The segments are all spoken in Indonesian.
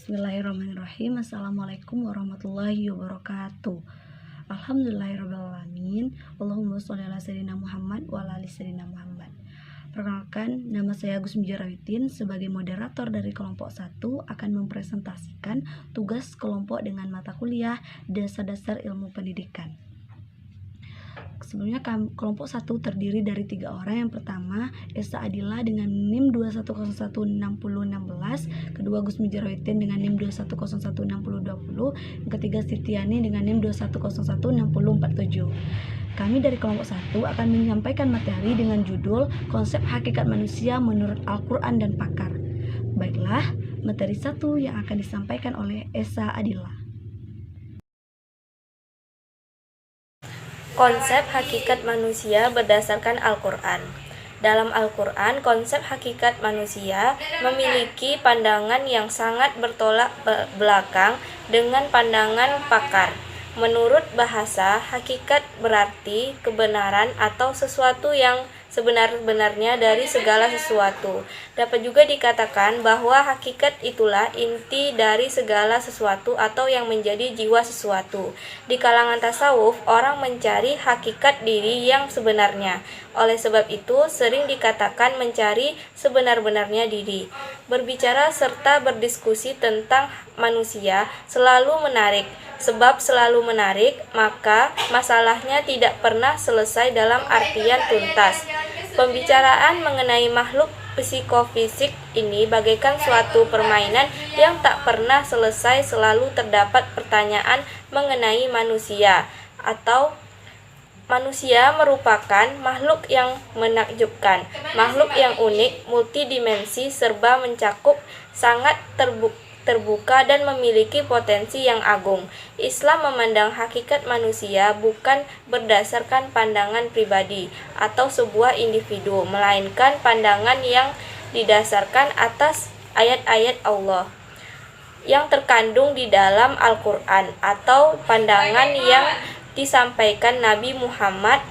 Bismillahirrahmanirrahim. Assalamualaikum warahmatullahi wabarakatuh. Alhamdulillahirrahmanirrahim. Allahumma sholli ala sayyidina Muhammad wa ala ali sayyidina Muhammad. Perkenalkan, nama saya Agus Mijarawitin. Sebagai moderator dari kelompok 1 akan mempresentasikan tugas kelompok dengan mata kuliah Dasar-dasar Ilmu Pendidikan. Sebelumnya kelompok 1 terdiri dari 3 orang. Yang pertama Esa Adila dengan NIM 21016016, kedua Gus Mijarawitin dengan NIM 21016020, yang ketiga Sitiani dengan NIM 21016047. Kami dari kelompok 1 akan menyampaikan materi dengan judul Konsep Hakikat Manusia Menurut Al-Quran dan Pakar. Baiklah, materi 1 yang akan disampaikan oleh Esa Adila. Konsep hakikat manusia berdasarkan Al-Quran. Dalam Al-Quran, konsep hakikat manusia memiliki pandangan yang sangat bertolak belakang dengan pandangan pakar. Menurut bahasa, hakikat berarti kebenaran atau sesuatu yang sebenar-benarnya dari segala sesuatu. Dapat juga dikatakan bahwa hakikat itulah inti dari segala sesuatu atau yang menjadi jiwa sesuatu. Di kalangan tasawuf, orang mencari hakikat diri yang sebenarnya. Oleh sebab itu, sering dikatakan mencari sebenar-benarnya diri. Berbicara serta berdiskusi tentang manusia selalu menarik. Sebab selalu menarik, maka masalahnya tidak pernah selesai dalam artian tuntas. Pembicaraan mengenai makhluk psikofisik ini bagaikan suatu permainan yang tak pernah selesai. Selalu terdapat pertanyaan mengenai manusia, atau manusia merupakan makhluk yang menakjubkan, makhluk yang unik, multidimensi, serba mencakup, sangat terbuka dan memiliki potensi yang agung. Islam memandang hakikat manusia bukan berdasarkan pandangan pribadi atau sebuah individu, melainkan pandangan yang didasarkan atas ayat-ayat Allah yang terkandung di dalam Al-Quran atau pandangan yang disampaikan Nabi Muhammad.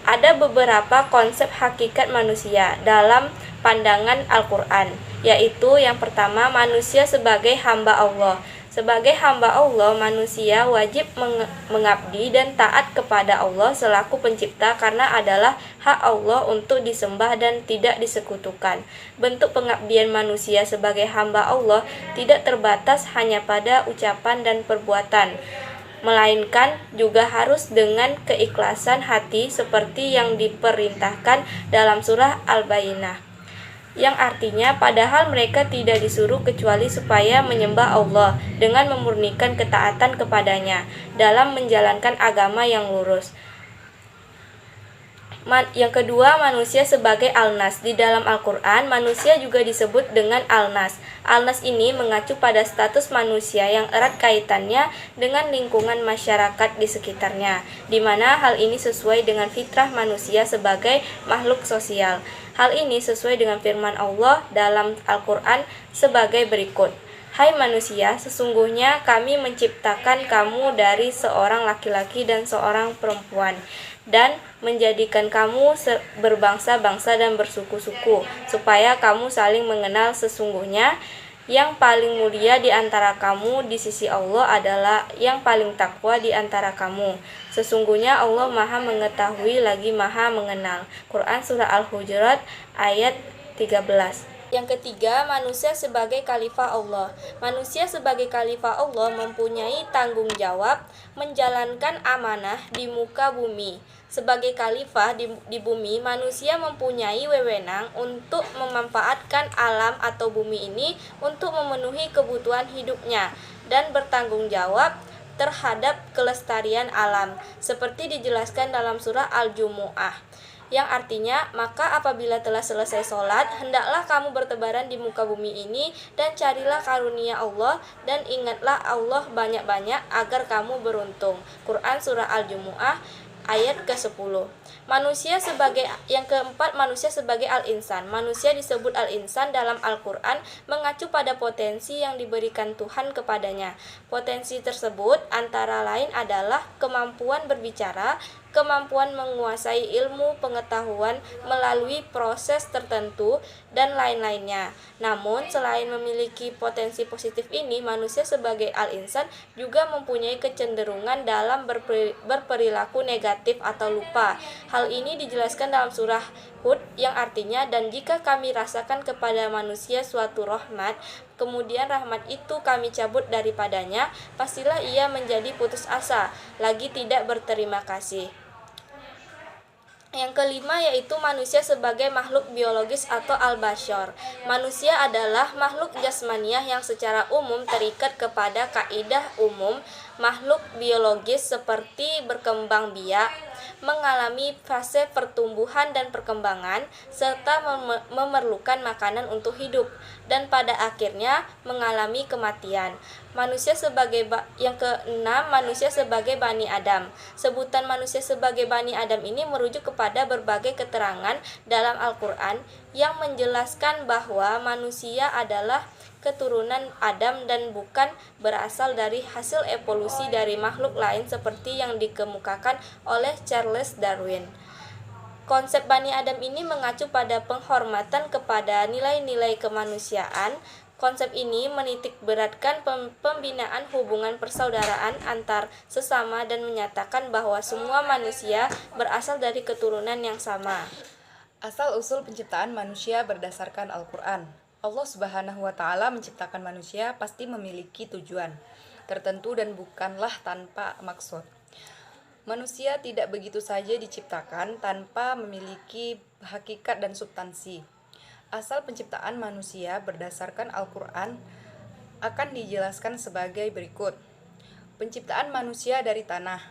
Ada beberapa konsep hakikat manusia dalam pandangan Al-Quran, yaitu yang pertama, manusia sebagai hamba Allah. Sebagai hamba Allah, manusia wajib mengabdi dan taat kepada Allah selaku pencipta karena adalah hak Allah untuk disembah dan tidak disekutukan. Bentuk pengabdian manusia sebagai hamba Allah tidak terbatas hanya pada ucapan dan perbuatan, melainkan juga harus dengan keikhlasan hati seperti yang diperintahkan dalam surah Al-Bayyinah, yang artinya padahal mereka tidak disuruh kecuali supaya menyembah Allah dengan memurnikan ketaatan kepadanya dalam menjalankan agama yang lurus. Yang kedua, manusia sebagai Al-Nas. Di dalam Al-Quran, manusia juga disebut dengan Al-Nas. Al-Nas ini mengacu pada status manusia yang erat kaitannya dengan lingkungan masyarakat di sekitarnya, di mana hal ini sesuai dengan fitrah manusia sebagai makhluk sosial. Hal ini sesuai dengan firman Allah dalam Al-Quran sebagai berikut. Hai manusia, sesungguhnya kami menciptakan kamu dari seorang laki-laki dan seorang perempuan, dan menjadikan kamu berbangsa-bangsa dan bersuku-suku, supaya kamu saling mengenal. Sesungguhnya yang paling mulia di antara kamu di sisi Allah adalah yang paling takwa di antara kamu. Sesungguhnya Allah Maha Mengetahui lagi Maha Mengenal. Quran Surah Al-Hujurat ayat 13. Yang ketiga, manusia sebagai khalifah Allah. Manusia sebagai khalifah Allah mempunyai tanggung jawab menjalankan amanah di muka bumi. Sebagai khalifah di bumi, manusia mempunyai wewenang untuk memanfaatkan alam atau bumi ini untuk memenuhi kebutuhan hidupnya dan bertanggung jawab terhadap kelestarian alam, seperti dijelaskan dalam surah Al-Jumu'ah, yang artinya, maka apabila telah selesai sholat, hendaklah kamu bertebaran di muka bumi ini dan carilah karunia Allah dan ingatlah Allah banyak-banyak agar kamu beruntung. Quran Surah Al-Jumu'ah ayat ke-10. Yang keempat, manusia sebagai al-insan. Manusia disebut al-insan dalam Al-Quran mengacu pada potensi yang diberikan Tuhan kepadanya. Potensi tersebut antara lain adalah kemampuan berbicara, kemampuan menguasai ilmu pengetahuan melalui proses tertentu, dan lain-lainnya. Namun, selain memiliki potensi positif ini, manusia sebagai al-insan juga mempunyai kecenderungan dalam berperilaku negatif atau lupa. Hal ini dijelaskan dalam surah Hud yang artinya, dan jika kami rasakan kepada manusia suatu rahmat, kemudian rahmat itu kami cabut daripadanya, pastilah ia menjadi putus asa, lagi tidak berterima kasih. Yang kelima yaitu manusia sebagai makhluk biologis atau al-bashar. Manusia adalah makhluk jasmaniah yang secara umum terikat kepada kaidah umum makhluk biologis seperti berkembang biak, mengalami fase pertumbuhan dan perkembangan, serta memerlukan makanan untuk hidup, dan pada akhirnya mengalami kematian. Yang keenam, manusia sebagai Bani Adam. Sebutan manusia sebagai Bani Adam ini merujuk kepada berbagai keterangan dalam Al-Quran yang menjelaskan bahwa manusia adalah keturunan Adam dan bukan berasal dari hasil evolusi dari makhluk lain seperti yang dikemukakan oleh Charles Darwin. Konsep Bani Adam ini mengacu pada penghormatan kepada nilai-nilai kemanusiaan. Konsep ini menitik beratkan pembinaan hubungan persaudaraan antar sesama dan menyatakan bahwa semua manusia berasal dari keturunan yang sama. Asal-usul penciptaan manusia berdasarkan Al-Quran. Allah Subhanahu wa Ta'ala menciptakan manusia pasti memiliki tujuan tertentu dan bukanlah tanpa maksud. Manusia tidak begitu saja diciptakan tanpa memiliki hakikat dan substansi. Asal penciptaan manusia berdasarkan Al-Quran akan dijelaskan sebagai berikut. Penciptaan manusia dari tanah.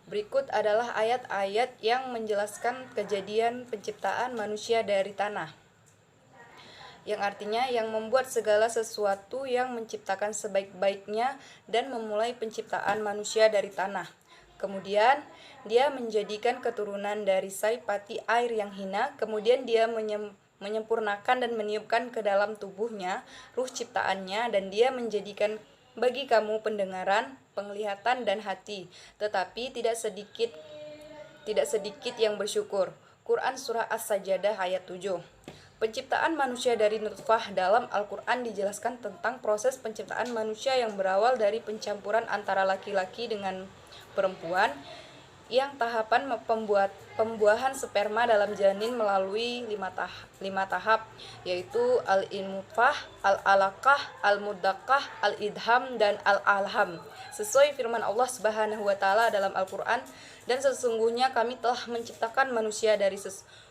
Berikut adalah ayat-ayat yang menjelaskan kejadian penciptaan manusia dari tanah, yang artinya yang membuat segala sesuatu yang menciptakan sebaik-baiknya dan memulai penciptaan manusia dari tanah. Kemudian dia menjadikan keturunan dari saripati air yang hina, kemudian dia menyempurnakan dan meniupkan ke dalam tubuhnya ruh ciptaannya, dan dia menjadikan bagi kamu pendengaran, penglihatan, dan hati, tetapi tidak sedikit yang bersyukur. Quran Surah As-Sajdah ayat 7. Penciptaan manusia dari nutfah dalam Al-Quran dijelaskan tentang proses penciptaan manusia yang berawal dari pencampuran antara laki-laki dengan perempuan, yang tahapan pembuahan sperma dalam janin melalui 5 tahap, yaitu al-nutfah, al-alaqah, al-mudghah, al-idham, dan al-alham. Sesuai firman Allah Subhanahu wa Ta'ala dalam Al-Quran, dan sesungguhnya kami telah menciptakan manusia dari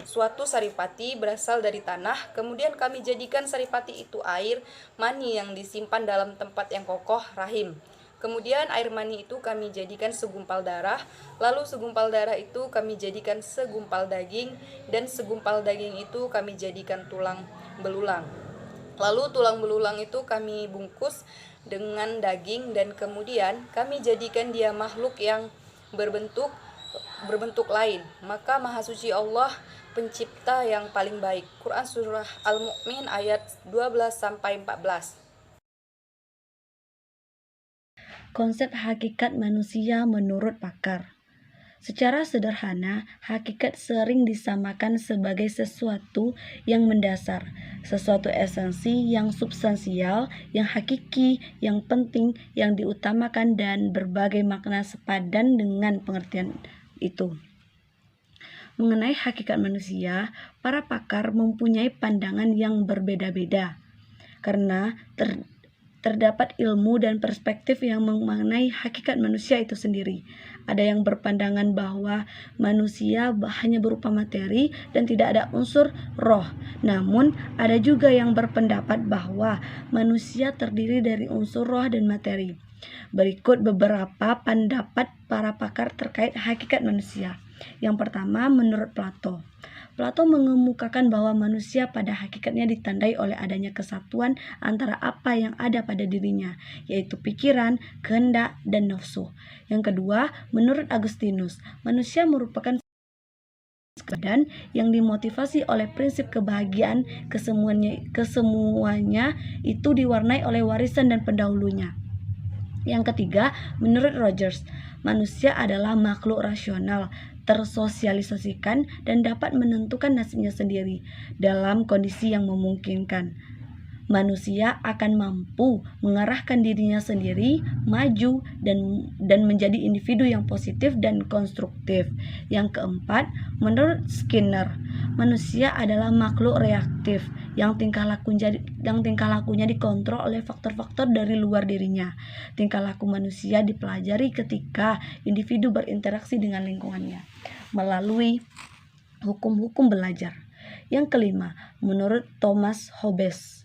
suatu saripati berasal dari tanah, kemudian kami jadikan saripati itu air mani yang disimpan dalam tempat yang kokoh, rahim. Kemudian air mani itu kami jadikan segumpal darah, lalu segumpal darah itu kami jadikan segumpal daging, dan segumpal daging itu kami jadikan tulang belulang. Lalu tulang belulang itu kami bungkus dengan daging, dan kemudian kami jadikan dia makhluk yang berbentuk lain. Maka Maha Suci Allah, pencipta yang paling baik. Quran Surah Al-Mu'min ayat 12-14. Konsep hakikat manusia menurut pakar. Secara sederhana, hakikat sering disamakan sebagai sesuatu yang mendasar, sesuatu esensi yang substansial, yang hakiki, yang penting, yang diutamakan, dan berbagai makna sepadan dengan pengertian itu. Mengenai hakikat manusia, para pakar mempunyai pandangan yang berbeda-beda, karena terdapat ilmu dan perspektif yang mengenai hakikat manusia itu sendiri. Ada yang berpandangan bahwa manusia hanya berupa materi dan tidak ada unsur roh. Namun, ada juga yang berpendapat bahwa manusia terdiri dari unsur roh dan materi. Berikut beberapa pendapat para pakar terkait hakikat manusia. Yang pertama, menurut Plato. Plato mengemukakan bahwa manusia pada hakikatnya ditandai oleh adanya kesatuan antara apa yang ada pada dirinya, yaitu pikiran, kehendak, dan nafsu. Yang kedua, menurut Agustinus, manusia merupakan badan yang dimotivasi oleh prinsip kebahagiaan, kesemuanya itu diwarnai oleh warisan dan pendahulunya. Yang ketiga, menurut Rogers, Manusia adalah makhluk rasional, tersosialisasikan, dan dapat menentukan nasibnya sendiri dalam kondisi yang memungkinkan. Manusia akan mampu mengarahkan dirinya sendiri maju dan menjadi individu yang positif dan konstruktif. Yang keempat, menurut Skinner, manusia adalah makhluk reaktif yang tingkah lakunya dikontrol oleh faktor-faktor dari luar dirinya. Tingkah laku manusia dipelajari ketika individu berinteraksi dengan lingkungannya melalui hukum-hukum belajar. Yang kelima, menurut Thomas Hobbes,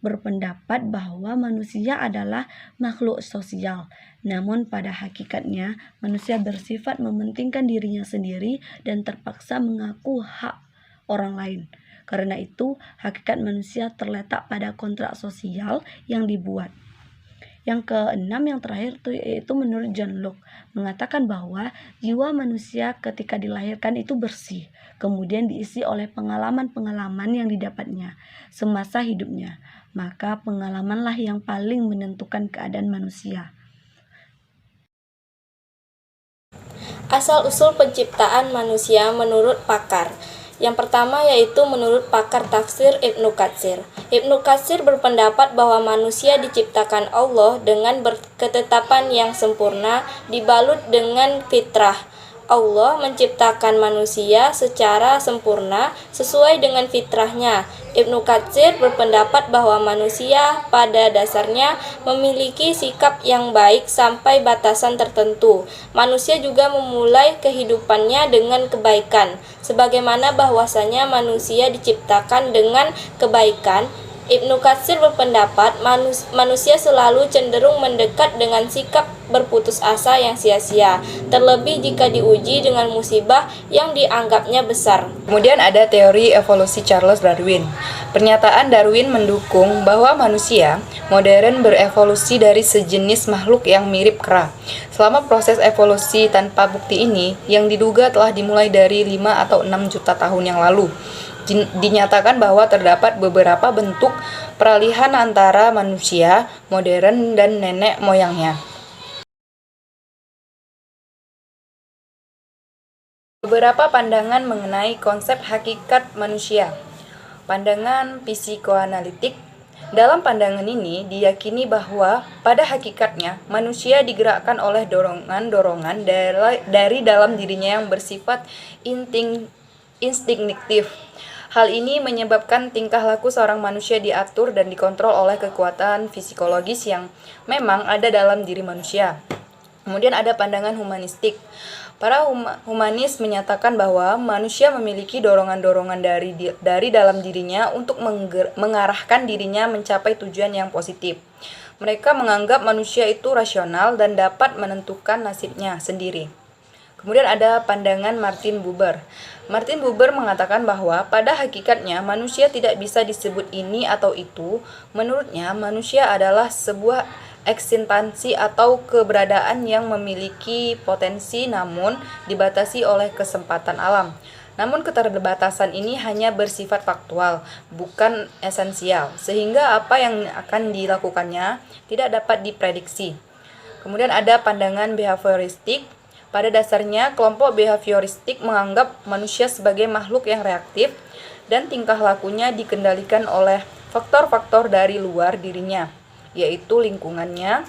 berpendapat bahwa manusia adalah makhluk sosial. Namun pada hakikatnya manusia bersifat mementingkan dirinya sendiri dan terpaksa mengaku hak orang lain. Karena itu, hakikat manusia terletak pada kontrak sosial yang dibuat. Yang keenam, yang terakhir yaitu menurut John Locke, mengatakan bahwa jiwa manusia ketika dilahirkan itu bersih, kemudian diisi oleh pengalaman-pengalaman yang didapatnya semasa hidupnya. Maka pengalamanlah yang paling menentukan keadaan manusia. Asal-usul penciptaan manusia menurut pakar. Yang pertama yaitu menurut pakar tafsir Ibnu Katsir. Ibnu Katsir berpendapat bahwa manusia diciptakan Allah dengan ketetapan yang sempurna, dibalut dengan fitrah. Allah menciptakan manusia secara sempurna sesuai dengan fitrahnya. Ibnu Katsir berpendapat bahwa manusia pada dasarnya memiliki sikap yang baik sampai batasan tertentu. Manusia juga memulai kehidupannya dengan kebaikan. Sebagaimana bahwasanya manusia diciptakan dengan kebaikan, Ibnu Katsir berpendapat manusia selalu cenderung mendekat dengan sikap berputus asa yang sia-sia, terlebih jika diuji dengan musibah yang dianggapnya besar. Kemudian ada teori evolusi Charles Darwin. Pernyataan Darwin mendukung bahwa manusia modern berevolusi dari sejenis makhluk yang mirip kera. Selama proses evolusi tanpa bukti ini, yang diduga telah dimulai dari 5 atau 6 juta tahun yang lalu, dinyatakan bahwa terdapat beberapa bentuk peralihan antara manusia modern dan nenek moyangnya. Beberapa pandangan mengenai konsep hakikat manusia. Pandangan psikoanalitik. Dalam pandangan ini diyakini bahwa pada hakikatnya manusia digerakkan oleh dorongan-dorongan dari dalam dirinya yang bersifat instinktif. Hal ini menyebabkan tingkah laku seorang manusia diatur dan dikontrol oleh kekuatan psikologis yang memang ada dalam diri manusia. Kemudian ada pandangan humanistik. Para humanis menyatakan bahwa manusia memiliki dorongan-dorongan dari dalam dirinya untuk mengarahkan dirinya mencapai tujuan yang positif. Mereka menganggap manusia itu rasional dan dapat menentukan nasibnya sendiri. Kemudian ada pandangan Martin Buber. Martin Buber mengatakan bahwa pada hakikatnya manusia tidak bisa disebut ini atau itu. Menurutnya, manusia adalah sebuah eksistensi atau keberadaan yang memiliki potensi namun dibatasi oleh kesempatan alam. Namun keterbatasan ini hanya bersifat faktual, bukan esensial, sehingga apa yang akan dilakukannya tidak dapat diprediksi. Kemudian ada pandangan behavioristik. Pada dasarnya, kelompok behavioristik menganggap manusia sebagai makhluk yang reaktif dan tingkah lakunya dikendalikan oleh faktor-faktor dari luar dirinya, yaitu lingkungannya,